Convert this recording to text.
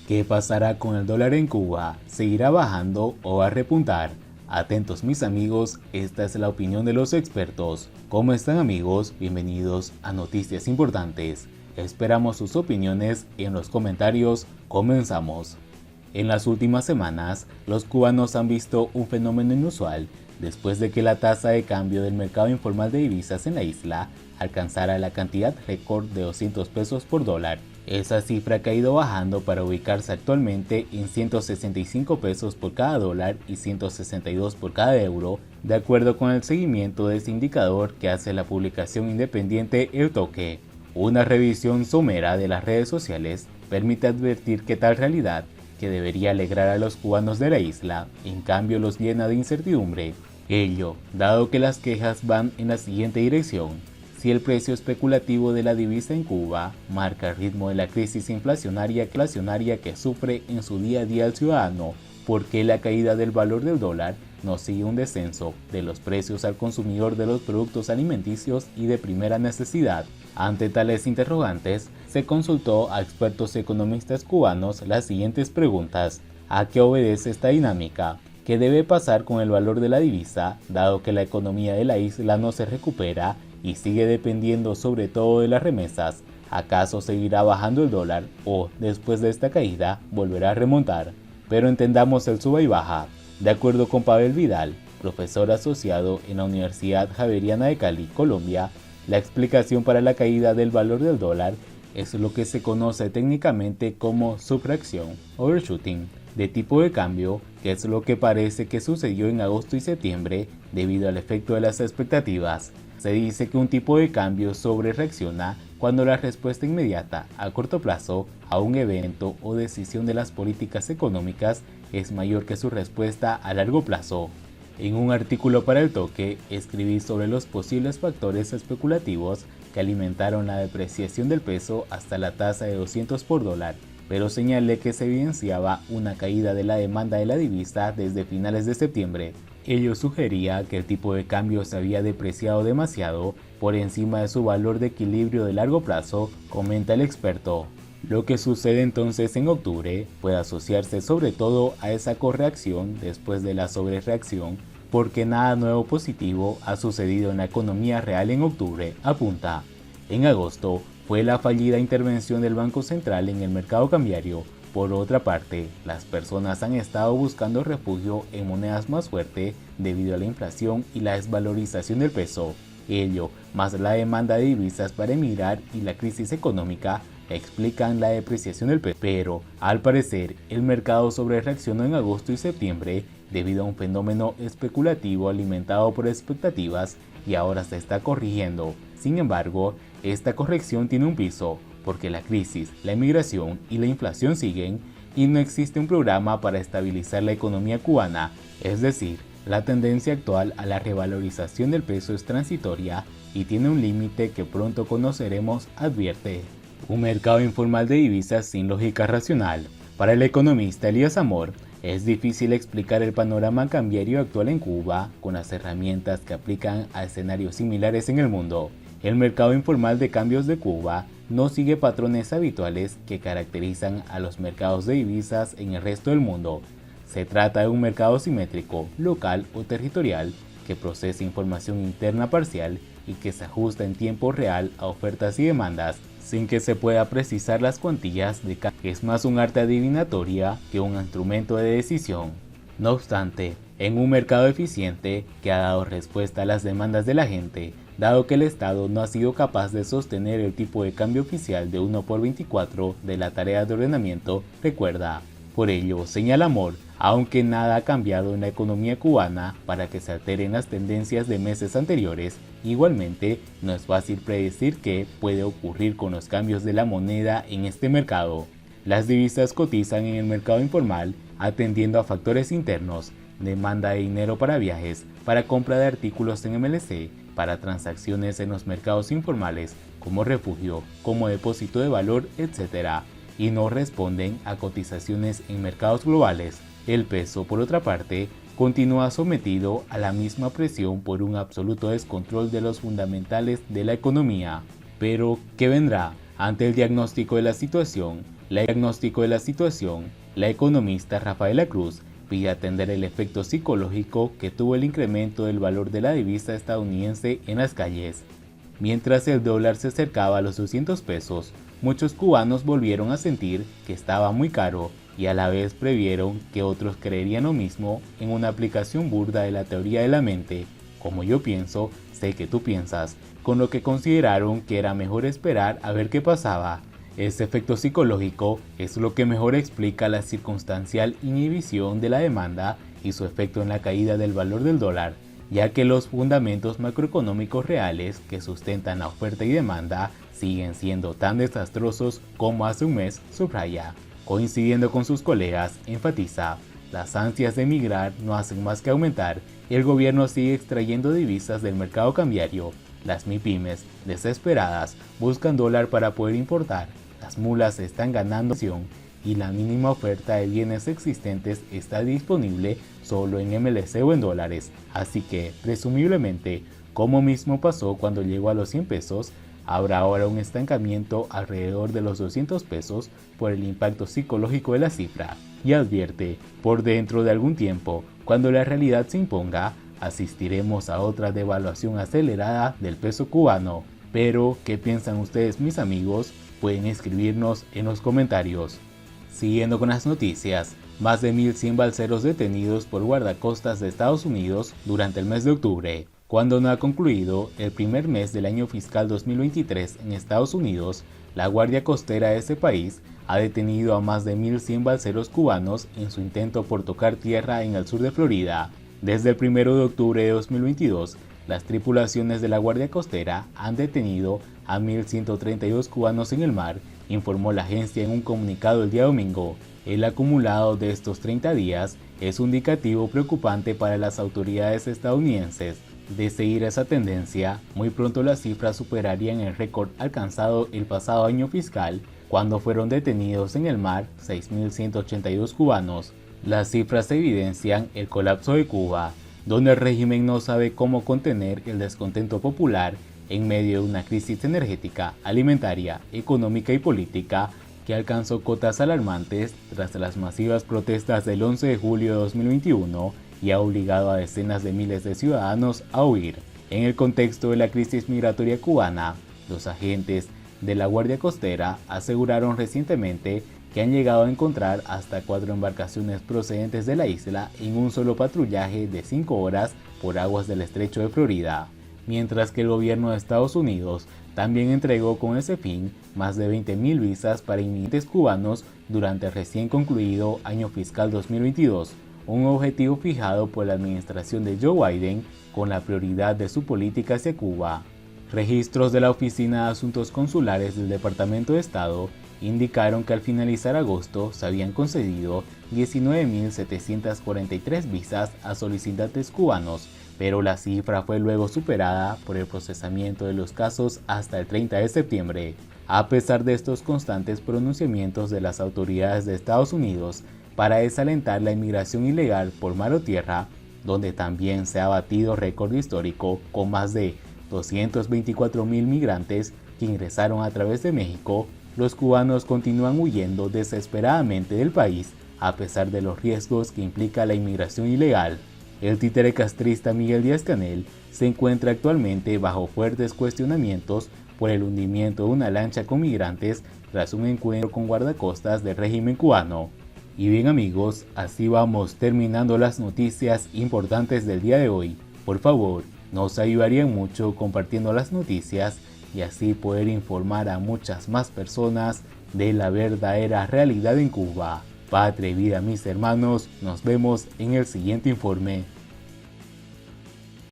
¿Qué pasará con el dólar en Cuba? ¿Seguirá bajando o va a repuntar? Atentos mis amigos, esta es la opinión de los expertos. ¿Cómo están amigos? Bienvenidos a Noticias Importantes. Esperamos sus opiniones en los comentarios. Comenzamos. En las últimas semanas, los cubanos han visto un fenómeno inusual después de que la tasa de cambio del mercado informal de divisas en la isla alcanzara la cantidad récord de 200 pesos por dólar. Esa cifra ha ido bajando para ubicarse actualmente en 165 pesos por cada dólar y 162 por cada euro, de acuerdo con el seguimiento de ese indicador que hace la publicación independiente El Toque. Una revisión somera de las redes sociales permite advertir que tal realidad, que debería alegrar a los cubanos de la isla, en cambio los llena de incertidumbre. Ello, dado que las quejas van en la siguiente dirección. Si el precio especulativo de la divisa en Cuba marca el ritmo de la crisis inflacionaria que sufre en su día a día el ciudadano, ¿por qué la caída del valor del dólar no sigue un descenso de los precios al consumidor de los productos alimenticios y de primera necesidad? Ante tales interrogantes, se consultó a expertos economistas cubanos las siguientes preguntas. ¿A qué obedece esta dinámica? ¿Qué debe pasar con el valor de la divisa, dado que la economía de la isla no se recupera y sigue dependiendo sobre todo de las remesas? ¿Acaso seguirá bajando el dólar o, después de esta caída, volverá a remontar? Pero entendamos el suba y baja. De acuerdo con Pavel Vidal, profesor asociado en la Universidad Javeriana de Cali, Colombia, la explicación para la caída del valor del dólar es lo que se conoce técnicamente como subtracción, overshooting, de tipo de cambio, que es lo que parece que sucedió en agosto y septiembre debido al efecto de las expectativas. Se dice que un tipo de cambio sobrereacciona cuando la respuesta inmediata a corto plazo a un evento o decisión de las políticas económicas es mayor que su respuesta a largo plazo. En un artículo para El Toque, escribí sobre los posibles factores especulativos que alimentaron la depreciación del peso hasta la tasa de 200 por dólar, pero señalé que se evidenciaba una caída de la demanda de la divisa desde finales de septiembre. Ello sugería que el tipo de cambio se había depreciado demasiado por encima de su valor de equilibrio de largo plazo, comenta el experto. Lo que sucede entonces en octubre puede asociarse sobre todo a esa correacción después de la sobrereacción, porque nada nuevo positivo ha sucedido en la economía real en octubre, apunta. En agosto fue la fallida intervención del Banco Central en el mercado cambiario. Por otra parte, las personas han estado buscando refugio en monedas más fuertes debido a la inflación y la desvalorización del peso. Ello, más la demanda de divisas para emigrar y la crisis económica, explican la depreciación del peso. Pero, al parecer, el mercado sobrereaccionó en agosto y septiembre debido a un fenómeno especulativo alimentado por expectativas y ahora se está corrigiendo. Sin embargo, esta corrección tiene un piso, porque la crisis, la emigración y la inflación siguen y no existe un programa para estabilizar la economía cubana, es decir, la tendencia actual a la revalorización del peso es transitoria y tiene un límite que pronto conoceremos, advierte. Un mercado informal de divisas sin lógica racional. Para el economista Elías Amor, es difícil explicar el panorama cambiario actual en Cuba con las herramientas que aplican a escenarios similares en el mundo. El mercado informal de cambios de Cuba no sigue patrones habituales que caracterizan a los mercados de divisas en el resto del mundo. Se trata de un mercado simétrico, local o territorial, que procesa información interna parcial y que se ajusta en tiempo real a ofertas y demandas, sin que se pueda precisar las cuantías de cambio. Es más un arte adivinatoria que un instrumento de decisión. No obstante, en un mercado eficiente que ha dado respuesta a las demandas de la gente, dado que el Estado no ha sido capaz de sostener el tipo de cambio oficial de 1 por 24 de la tarea de ordenamiento, recuerda. Por ello, señala Amor, aunque nada ha cambiado en la economía cubana para que se alteren las tendencias de meses anteriores, igualmente no es fácil predecir qué puede ocurrir con los cambios de la moneda en este mercado. Las divisas cotizan en el mercado informal atendiendo a factores internos, demanda de dinero para viajes, para compra de artículos en MLC, para transacciones en los mercados informales, como refugio, como depósito de valor, etc., y no responden a cotizaciones en mercados globales. El peso, por otra parte, continúa sometido a la misma presión por un absoluto descontrol de los fundamentales de la economía. Pero, ¿qué vendrá? Ante el diagnóstico de la situación, el diagnóstico de la situación, la economista Rafaela Cruz pide atender el efecto psicológico que tuvo el incremento del valor de la divisa estadounidense en las calles. Mientras el dólar se acercaba a los 200 pesos, muchos cubanos volvieron a sentir que estaba muy caro y a la vez previeron que otros creerían lo mismo en una aplicación burda de la teoría de la mente, como yo pienso, sé que tú piensas, con lo que consideraron que era mejor esperar a ver qué pasaba. Este efecto psicológico es lo que mejor explica la circunstancial inhibición de la demanda y su efecto en la caída del valor del dólar, ya que los fundamentos macroeconómicos reales que sustentan la oferta y demanda siguen siendo tan desastrosos como hace un mes, subraya. Coincidiendo con sus colegas, enfatiza, las ansias de emigrar no hacen más que aumentar y el gobierno sigue extrayendo divisas del mercado cambiario. Las MIPYMES, desesperadas, buscan dólar para poder importar. Las mulas están ganando acción y la mínima oferta de bienes existentes está disponible solo en MLC o en dólares. Así que, presumiblemente, como mismo pasó cuando llegó a los 100 pesos, habrá ahora un estancamiento alrededor de los 200 pesos por el impacto psicológico de la cifra. Y advierte, por dentro de algún tiempo, cuando la realidad se imponga, asistiremos a otra devaluación acelerada del peso cubano. Pero, ¿qué piensan ustedes, mis amigos? Pueden escribirnos en los comentarios. Siguiendo con las noticias, más de 1.100 balseros detenidos por guardacostas de Estados Unidos durante el mes de octubre. Cuando no ha concluido el primer mes del año fiscal 2023 en Estados Unidos, la Guardia Costera de ese país ha detenido a más de 1.100 balseros cubanos en su intento por tocar tierra en el sur de Florida. Desde el 1 de octubre de 2022, las tripulaciones de la Guardia Costera han detenido a 1.132 cubanos en el mar, informó la agencia en un comunicado el día domingo. El acumulado de estos 30 días es un indicativo preocupante para las autoridades estadounidenses. De seguir esa tendencia, muy pronto las cifras superarían el récord alcanzado el pasado año fiscal, cuando fueron detenidos en el mar 6.182 cubanos. Las cifras evidencian el colapso de Cuba, donde el régimen no sabe cómo contener el descontento popular en medio de una crisis energética, alimentaria, económica y política que alcanzó cotas alarmantes tras las masivas protestas del 11 de julio de 2021 y ha obligado a decenas de miles de ciudadanos a huir. En el contexto de la crisis migratoria cubana, los agentes de la Guardia Costera aseguraron recientemente que han llegado a encontrar hasta 4 embarcaciones procedentes de la isla en un solo patrullaje de 5 horas por aguas del estrecho de Florida, mientras que el gobierno de Estados Unidos también entregó con ese fin más de 20.000 visas para inmigrantes cubanos durante el recién concluido año fiscal 2022, un objetivo fijado por la administración de Joe Biden con la prioridad de su política hacia Cuba. Registros de la Oficina de Asuntos Consulares del Departamento de Estado indicaron que al finalizar agosto se habían concedido 19.743 visas a solicitantes cubanos, pero la cifra fue luego superada por el procesamiento de los casos hasta el 30 de septiembre. A pesar de estos constantes pronunciamientos de las autoridades de Estados Unidos para desalentar la inmigración ilegal por mar o tierra, donde también se ha batido récord histórico con más de 224.000 migrantes que ingresaron a través de México, los cubanos continúan huyendo desesperadamente del país a pesar de los riesgos que implica la inmigración ilegal. El títere castrista Miguel Díaz-Canel se encuentra actualmente bajo fuertes cuestionamientos por el hundimiento de una lancha con migrantes tras un encuentro con guardacostas del régimen cubano. Y bien amigos, así vamos terminando las noticias importantes del día de hoy. Por favor, nos ayudarían mucho compartiendo las noticias y así poder informar a muchas más personas de la verdadera realidad en Cuba. Patria y vida mis hermanos, nos vemos en el siguiente informe.